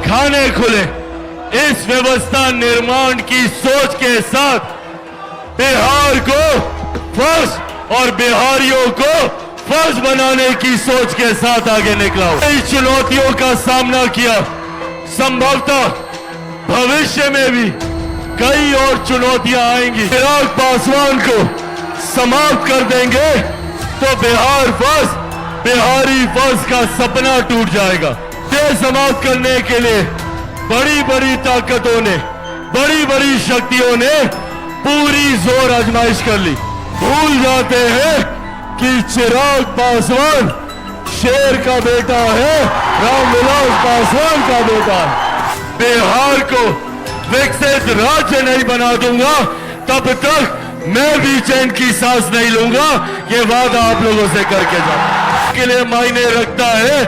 कारखाने खुले। इस व्यवस्था निर्माण की सोच के साथ बिहार को फर्स्ट और बिहारियों को फर्स्ट बनाने की सोच के साथ आगे निकला हूं। कई चुनौतियों का सामना किया, संभवतः भविष्य में भी कई और चुनौतियां आएंगी। चिराग पासवान को समाप्त कर देंगे तो बिहार फर्स्ट, बिहारी फर्स्ट का सपना टूट जाएगा। ये समाप्त करने के लिए बड़ी बड़ी ताकतों ने, बड़ी बड़ी शक्तियों ने पूरी जोर आजमाइश कर ली। भूल जाते हैं कि चिराग पासवान शेर का बेटा है, रामविलास पासवान का बेटा है। बिहार को विकसित राज्य नहीं बना दूंगा तब तक मैं भी चैन की सांस नहीं लूंगा। ये वादा आप लोगों से करके जाऊं के लिए मायने रखता है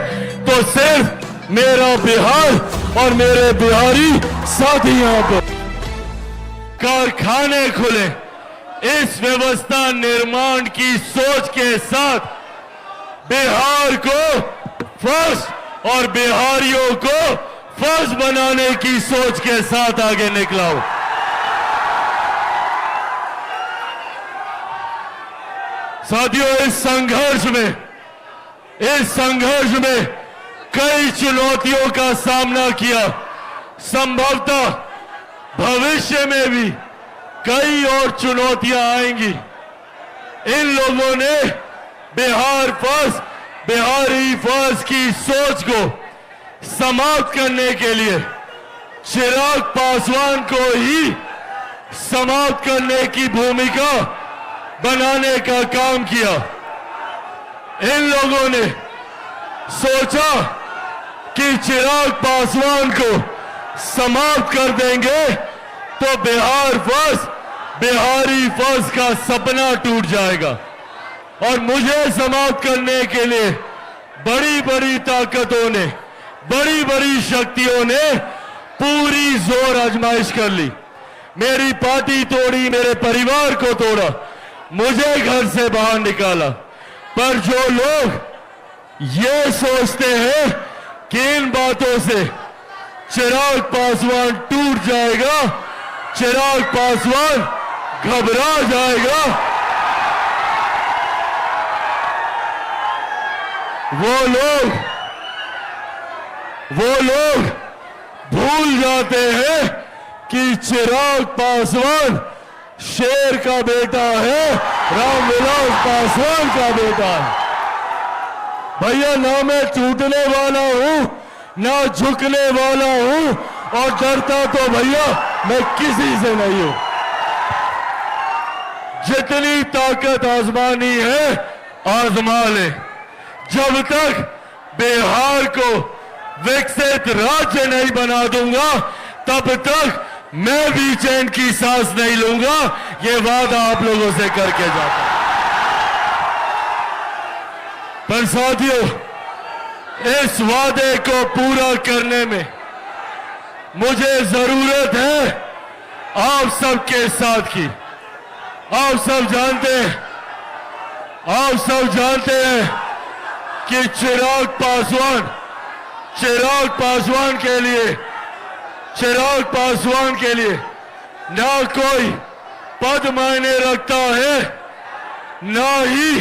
तो सिर्फ मेरा बिहार और मेरे बिहारी साथी यहाँ पर। कारखाने खुले। इस व्यवस्था निर्माण की सोच के साथ बिहार को फर्स्ट और बिहारियों को फर्स्ट बनाने की सोच के साथ आगे निकला हूं। साथियों, इस संघर्ष में कई चुनौतियों का सामना किया, संभवतः भविष्य में भी कई और चुनौतियां आएंगी। इन लोगों ने बिहार फर्स्ट, बिहारी फर्स्ट की सोच को समाप्त करने के लिए चिराग पासवान को ही समाप्त करने की भूमिका बनाने का काम किया। इन लोगों ने सोचा कि चिराग पासवान को समाप्त कर देंगे तो बिहार फर्स्ट, बिहारी फर्स्ट का सपना टूट जाएगा। और मुझे समाप्त करने के लिए बड़ी बड़ी ताकतों ने, बड़ी बड़ी शक्तियों ने पूरी जोर आजमाइश कर ली। मेरी पार्टी तोड़ी, मेरे परिवार को तोड़ा, मुझे घर से बाहर निकाला। पर जो लोग ये सोचते हैं कि इन बातों से चिराग पासवान टूट जाएगा, चिराग पासवान घबरा जाएगा, वो लोग भूल जाते हैं कि चिराग पासवान शेर का बेटा है, रामविलास पासवान का बेटा है। भैया, ना मैं टूटने वाला हूं, ना झुकने वाला हूं, और डरता तो भैया मैं किसी से नहीं हूं। जितनी ताकत आजमानी है आजमा ले। जब तक बिहार को विकसित राज्य नहीं बना दूंगा तब तक मैं भी चैन की सांस नहीं लूंगा। ये वादा आप लोगों से करके जाता हूं। पर साथियों, इस वादे को पूरा करने में मुझे जरूरत है आप सबके साथ की। आप सब जानते हैं कि चिराग पासवान के लिए ना कोई पद मायने रखता है, ना ही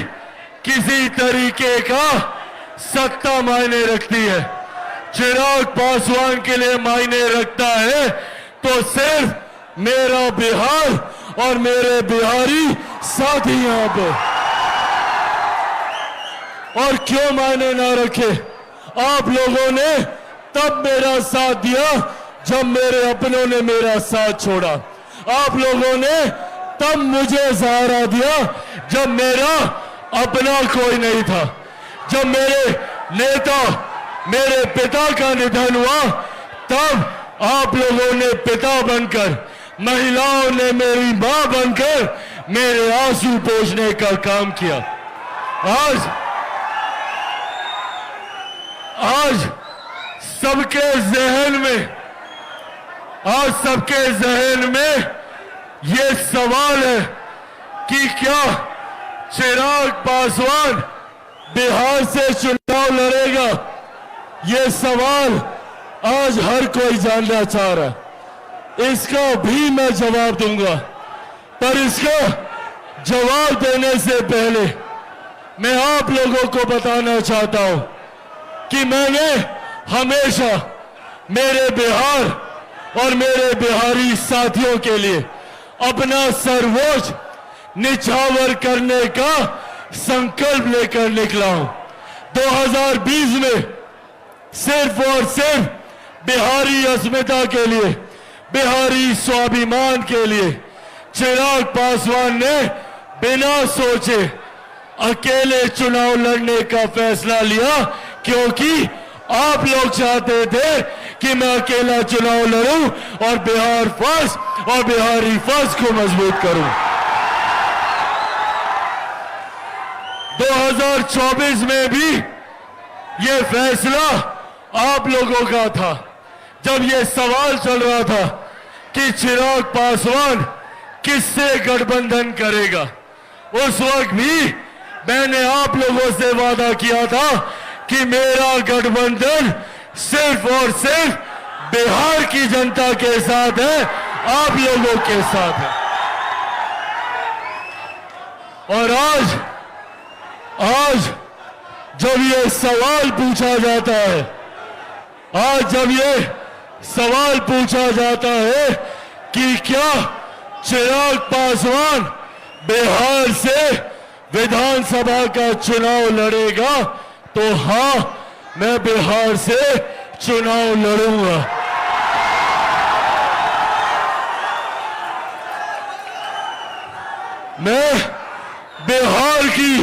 किसी तरीके का सत्ता मायने रखती है। चिराग पासवान के लिए मायने रखता है तो सिर्फ मेरा बिहार और मेरे बिहारी साथी यहां पे। और क्यों मायने ना रखे? आप लोगों ने तब मेरा साथ दिया जब मेरे अपनों ने मेरा साथ छोड़ा। आप लोगों ने तब मुझे सहारा दिया जब मेरा अपना कोई नहीं था। जब मेरे नेता, मेरे पिता का निधन हुआ तब आप लोगों ने पिता बनकर, महिलाओं ने मेरी मां बनकर मेरे आंसू पोंछने का काम किया। आज सबके जहन में ये सवाल है कि क्या चिराग पासवान बिहार से चुनाव लड़ेगा? ये सवाल आज हर कोई जानना चाह रहा है, इसका भी मैं जवाब दूंगा। पर इसका जवाब देने से पहले मैं आप लोगों को बताना चाहता हूं कि मैंने हमेशा मेरे बिहार और मेरे बिहारी साथियों के लिए अपना सर्वोच्च निछावर करने का संकल्प लेकर निकला हूं। 2020 में सिर्फ और सिर्फ बिहारी अस्मिता के लिए, बिहारी स्वाभिमान के लिए चिराग पासवान ने बिना सोचे अकेले चुनाव लड़ने का फैसला लिया, क्योंकि आप लोग चाहते थे कि मैं अकेला चुनाव लड़ूं और बिहार फर्स्ट और बिहारी फर्स्ट को मजबूत करूं। 2024 में भी ये फैसला आप लोगों का था। जब ये सवाल चल रहा था कि चिराग पासवान किससे गठबंधन करेगा, उस वक्त भी मैंने आप लोगों से वादा किया था कि मेरा गठबंधन सिर्फ और सिर्फ बिहार की जनता के साथ है, आप लोगों के साथ है। और आज जब ये सवाल पूछा जाता है, आज जब ये सवाल पूछा जाता है कि क्या चिराग पासवान बिहार से विधानसभा का चुनाव लड़ेगा, तो हां, मैं बिहार से चुनाव लड़ूंगा। मैं बिहार की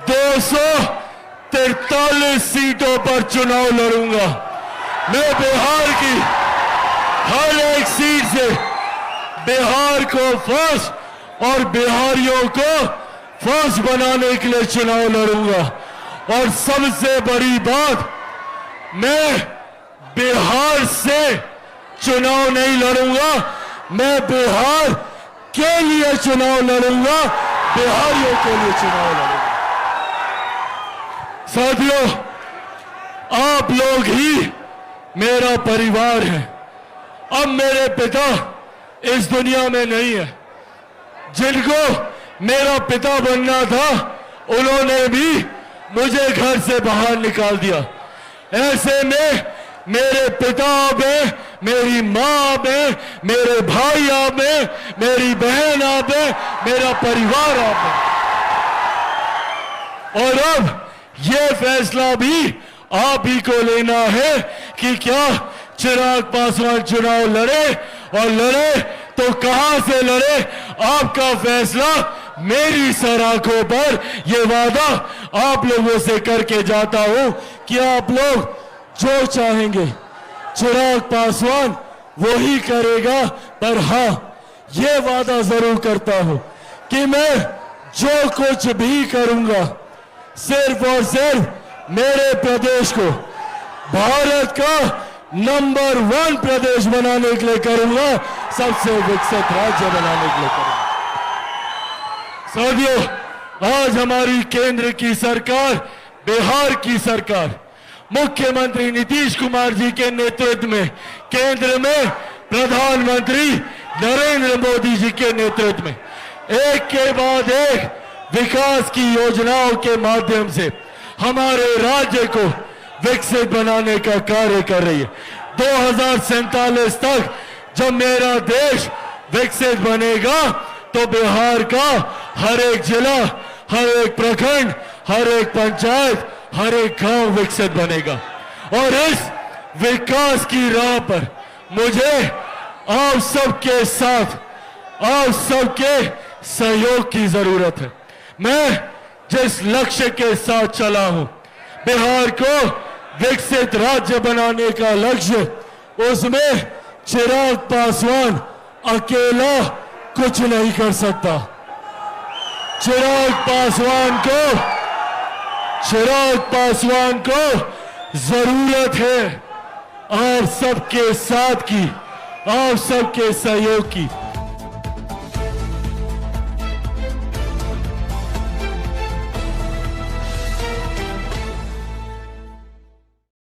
243 सीटों पर चुनाव लड़ूंगा। मैं बिहार की हर एक सीट से बिहार को फर्स्ट और बिहारियों को फर्स्ट बनाने के लिए चुनाव लड़ूंगा। और सबसे बड़ी बात, मैं बिहार से चुनाव नहीं लड़ूंगा, मैं बिहार के लिए चुनाव लड़ूंगा, बिहारियों के लिए चुनाव लड़ूंगा। साथियों, आप लोग ही मेरा परिवार है। अब मेरे पिता इस दुनिया में नहीं है। जिनको मेरा पिता बनना था, उन्होंने भी मुझे घर से बाहर निकाल दिया। ऐसे में मेरे पिता आप हैं, मेरी माँ आप हैं, मेरे भाई आप हैं, मेरी बहन आप हैं, मेरा परिवार आप है। और अब ये फैसला भी आप ही को लेना है कि क्या चिराग पासवान चुनाव लड़े, और लड़े तो कहां से लड़े, आपका फैसला मेरी सराखों पर। यह वादा आप लोगों से करके जाता हूं कि आप लोग जो चाहेंगे चिराग पासवान वो ही करेगा। पर हां, ये वादा जरूर करता हूं कि मैं जो कुछ भी करूंगा, सिर्फ और सिर्फ मेरे प्रदेश को भारत का नंबर 1 प्रदेश बनाने के लिए करूंगा, सबसे विकसित राज्य बनाने के लिए करूंगा। साथियों, आज हमारी केंद्र की सरकार, बिहार की सरकार, मुख्यमंत्री नीतीश कुमार जी के नेतृत्व में, केंद्र में प्रधानमंत्री नरेंद्र मोदी जी के नेतृत्व में एक के बाद एक विकास की योजनाओं के माध्यम से हमारे राज्य को विकसित बनाने का कार्य कर रही है। 2047 तक जब मेरा देश विकसित बनेगा, तो बिहार का हर एक जिला, हर एक प्रखंड, हर एक पंचायत, हर एक गांव विकसित बनेगा। और इस विकास की राह पर मुझे आप सबके साथ, आप सबके सहयोग की जरूरत है। मैं जिस लक्ष्य के साथ चला हूं, बिहार को विकसित राज्य बनाने का लक्ष्य, उसमें चिराग पासवान अकेला कुछ नहीं कर सकता। चिराग पासवान को जरूरत है आप सबके साथ की, आप सबके सहयोग की।